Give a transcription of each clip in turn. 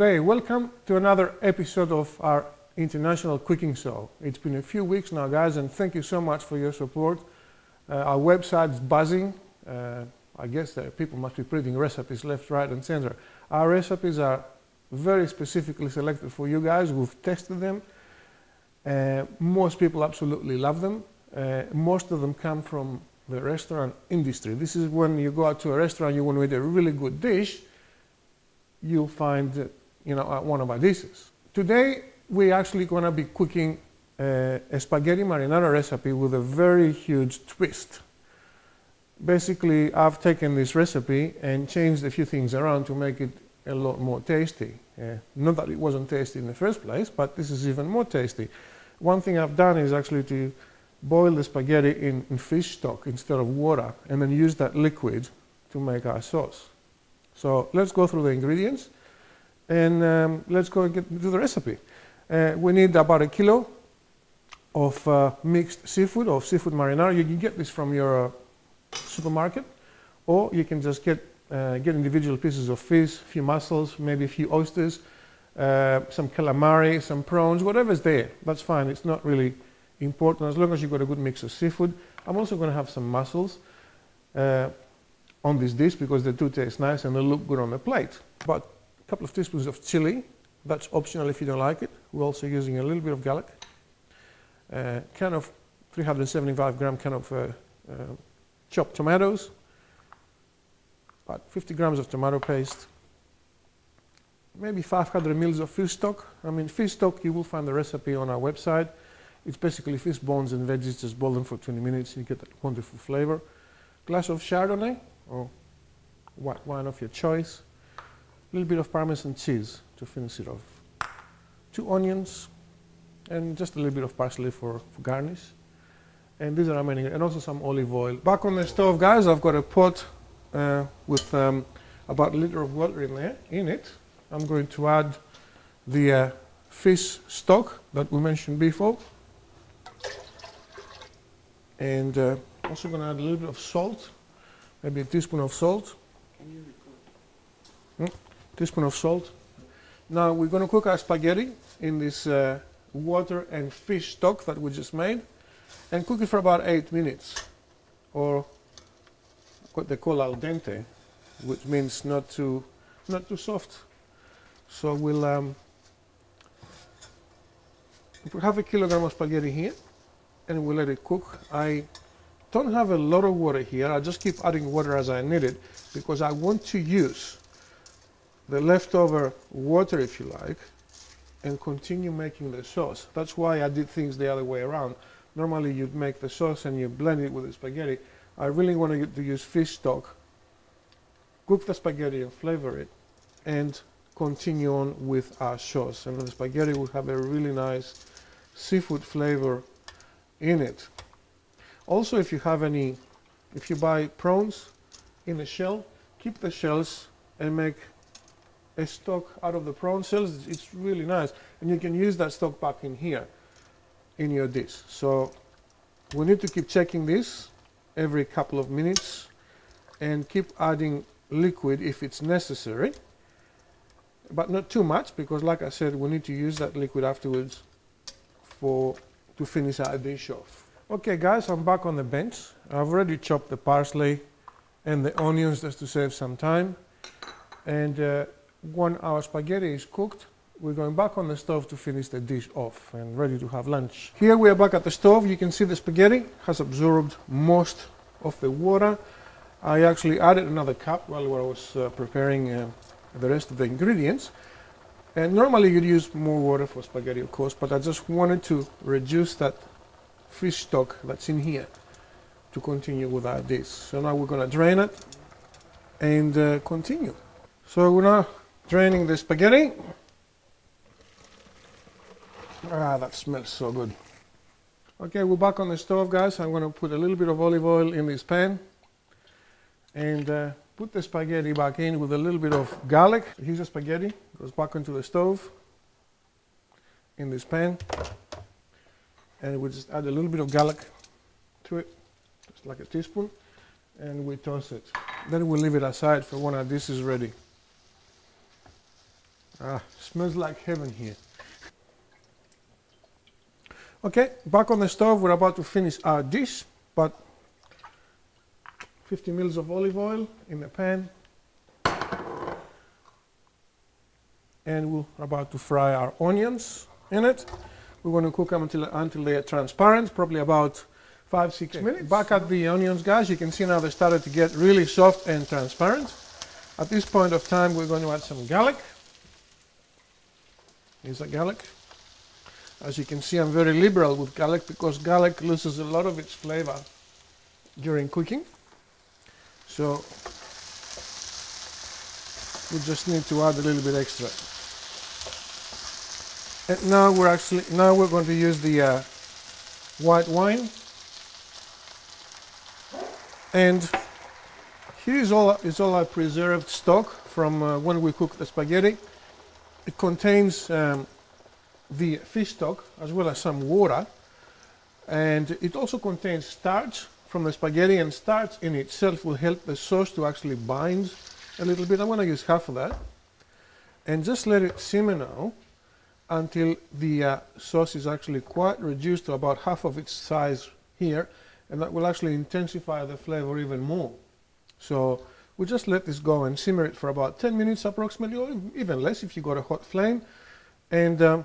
Good day, welcome to another episode of our International Cooking Show. It's been a few weeks now, guys, and thank you so much for your support. Our website's buzzing. I guess that people must be printing recipes left, right, and center. Our recipes are very specifically selected for you guys. We've tested them. Most people absolutely love them. Most of them come from the restaurant industry. This is when you go out to a restaurant, you want to eat a really good dish, you'll find one of our dishes. Today we're actually going to be cooking a spaghetti marinara recipe with a very huge twist. Basically, I've taken this recipe and changed a few things around to make it a lot more tasty. Not that it wasn't tasty in the first place, but this is even more tasty. One thing I've done is actually to boil the spaghetti in fish stock instead of water, and then use that liquid to make our sauce. So let's go through the ingredients, and let's go and get to the recipe. We need about 1 kilo of mixed seafood, or seafood marinara. You can get this from your supermarket, or you can just get individual pieces of fish, a few mussels, maybe a few oysters, some calamari, some prawns, whatever's there. That's fine. It's not really important as long as you've got a good mix of seafood. I'm also going to have some mussels on this dish because they do taste nice and they look good on the plate. About a couple of teaspoons of chili. That's optional if you don't like it. We're also using a little bit of garlic. Can of 375 gram can of chopped tomatoes. About 50 grams of tomato paste. Maybe 500 mils of fish stock. I mean, fish stock, you will find the recipe on our website. It's basically fish bones and veggies, just boil them for 20 minutes, you get that wonderful flavor. Glass of Chardonnay, or white wine of your choice. A little bit of Parmesan cheese to finish it off. 2 onions, and just a little bit of parsley for garnish. And these are our main ingredients, and also some olive oil. Back on the stove, guys, I've got a pot with about 1 liter of water in it. I'm going to add the fish stock that we mentioned before. And also going to add a little bit of salt, maybe a teaspoon of salt. Can you record? Teaspoon of salt. Now we're going to cook our spaghetti in this water and fish stock that we just made, and cook it for about 8 minutes, or what they call al dente, which means not too soft. So we'll put half a kilogram of spaghetti here, and we'll let it cook. I don't have a lot of water here. I just keep adding water as I need it, because I want to use the leftover water, if you like, and continue making the sauce. That's why I did things the other way around. Normally you'd make the sauce and you blend it with the spaghetti. I really want to use fish stock, cook the spaghetti and flavor it, and continue on with our sauce. And the spaghetti will have a really nice seafood flavor in it. Also, if you buy prawns in a shell, keep the shells and make a stock out of the prawn shells. It's really nice, and you can use that stock back in here in your dish. So we need to keep checking this every couple of minutes and keep adding liquid if it's necessary, but not too much, because like I said, we need to use that liquid afterwards to finish our dish off. Okay guys, I'm back on the bench. I've already chopped the parsley and the onions just to save some time, and when our spaghetti is cooked, we're going back on the stove to finish the dish off and ready to have lunch. Here we are back at the stove. You can see the spaghetti has absorbed most of the water. I actually added another cup while I was preparing the rest of the ingredients. And normally you'd use more water for spaghetti, of course, but I just wanted to reduce that fish stock that's in here to continue with our dish. So now we're going to drain it and continue. So we're now draining the spaghetti. Ah, that smells so good. Okay, we're back on the stove, guys. I'm going to put a little bit of olive oil in this pan and put the spaghetti back in with a little bit of garlic. Here's the spaghetti, goes back into the stove in this pan, and we just add a little bit of garlic to it, just like a teaspoon, and we toss it. Then we leave it aside for when our dish is ready. Smells like heaven here. Okay, back on the stove, we're about to finish our dish, but 50 mils of olive oil in the pan. And we're about to fry our onions in it. We're going to cook them until they are transparent, probably about 5-6 minutes. Back at the onions, guys, you can see now they started to get really soft and transparent. At this point of time, we're going to add some garlic. Here's the garlic. As you can see, I'm very liberal with garlic because garlic loses a lot of its flavor during cooking. So we just need to add a little bit extra. And now we're going to use the white wine. And here is all our preserved stock from when we cook the spaghetti. It contains the fish stock as well as some water, and it also contains starch from the spaghetti, and starch in itself will help the sauce to actually bind a little bit. I'm going to use half of that and just let it simmer now until the sauce is actually quite reduced to about half of its size here, and that will actually intensify the flavor even more. So we'll just let this go and simmer it for about 10 minutes approximately, or even less if you got a hot flame, and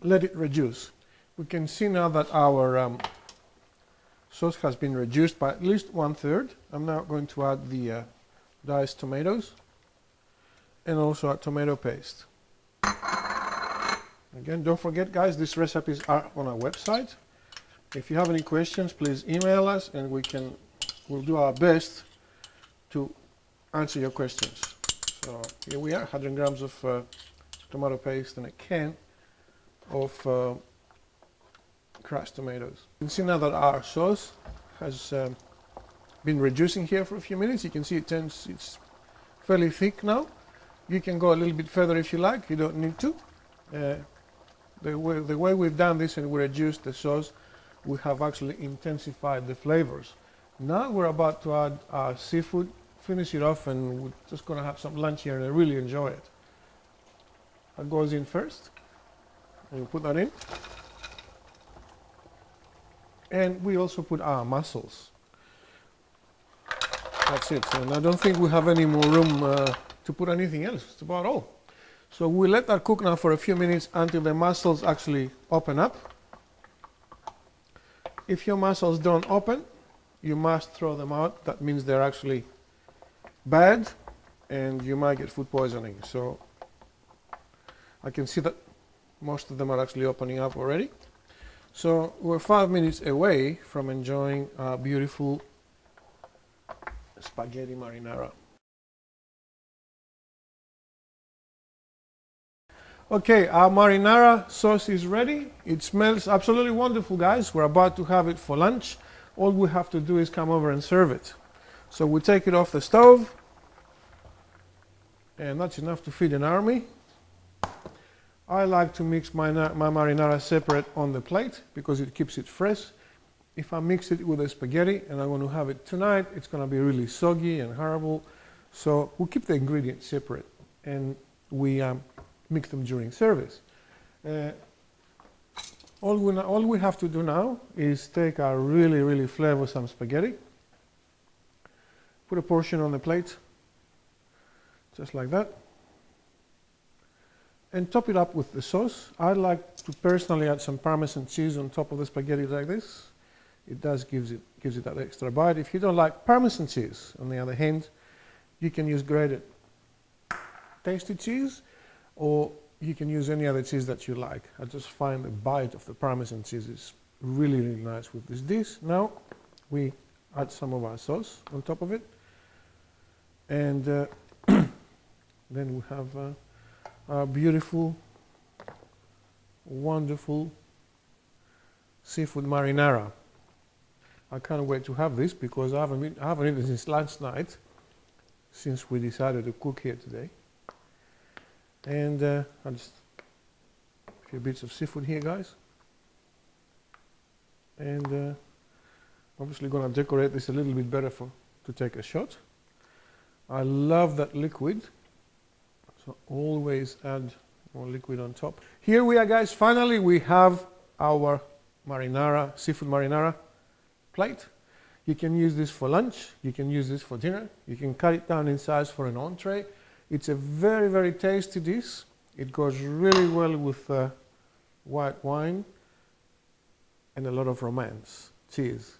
let it reduce. We can see now that our sauce has been reduced by at least 1/3. I'm now going to add the diced tomatoes and also add tomato paste. Again, don't forget, guys, these recipes are on our website. If you have any questions, please email us and we'll do our best to answer your questions. So here we are, 100 grams of tomato paste and a can of crushed tomatoes. You can see now that our sauce has been reducing here for a few minutes. You can see it's fairly thick now. You can go a little bit further if you like. You don't need to. The way we've done this and we reduced the sauce, we have actually intensified the flavors. Now we're about to add our seafood, finish it off, and we're just going to have some lunch here and I really enjoy it. That goes in first. And you put that in. And we also put our mussels. That's it. And I don't think we have any more room to put anything else. It's about all. So we let that cook now for a few minutes until the mussels actually open up. If your mussels don't open, you must throw them out. That means they're actually bad and you might get food poisoning. So I can see that most of them are actually opening up already. So we're 5 minutes away from enjoying our beautiful spaghetti marinara. Okay, our marinara sauce is ready. It smells absolutely wonderful, guys. We're about to have it for lunch. All we have to do is come over and serve it. So we take it off the stove, and that's enough to feed an army. I like to mix my marinara separate on the plate because it keeps it fresh. If I mix it with the spaghetti and I'm going to have it tonight, it's going to be really soggy and horrible. So we keep the ingredients separate and we mix them during service. All we have to do now is take our really flavorsome spaghetti, put a portion on the plate, just like that, and top it up with the sauce. I like to personally add some Parmesan cheese on top of the spaghetti like this. It gives it that extra bite. If you don't like Parmesan cheese, on the other hand, you can use grated tasty cheese, or you can use any other cheese that you like. I just find the bite of the Parmesan cheese is really nice with this dish. Now we add some of our sauce on top of it, and then we have our beautiful, wonderful seafood marinara. I can't wait to have this because I haven't eaten since last night, since we decided to cook here today. And I'll just a few bits of seafood here, guys. And obviously going to decorate this a little bit better to take a shot. I love that liquid. So always add more liquid on top. Here we are, guys. Finally, we have our marinara, seafood marinara plate. You can use this for lunch. You can use this for dinner. You can cut it down in size for an entree. It's a very, very tasty dish. It goes really well with white wine and a lot of romance. Cheers.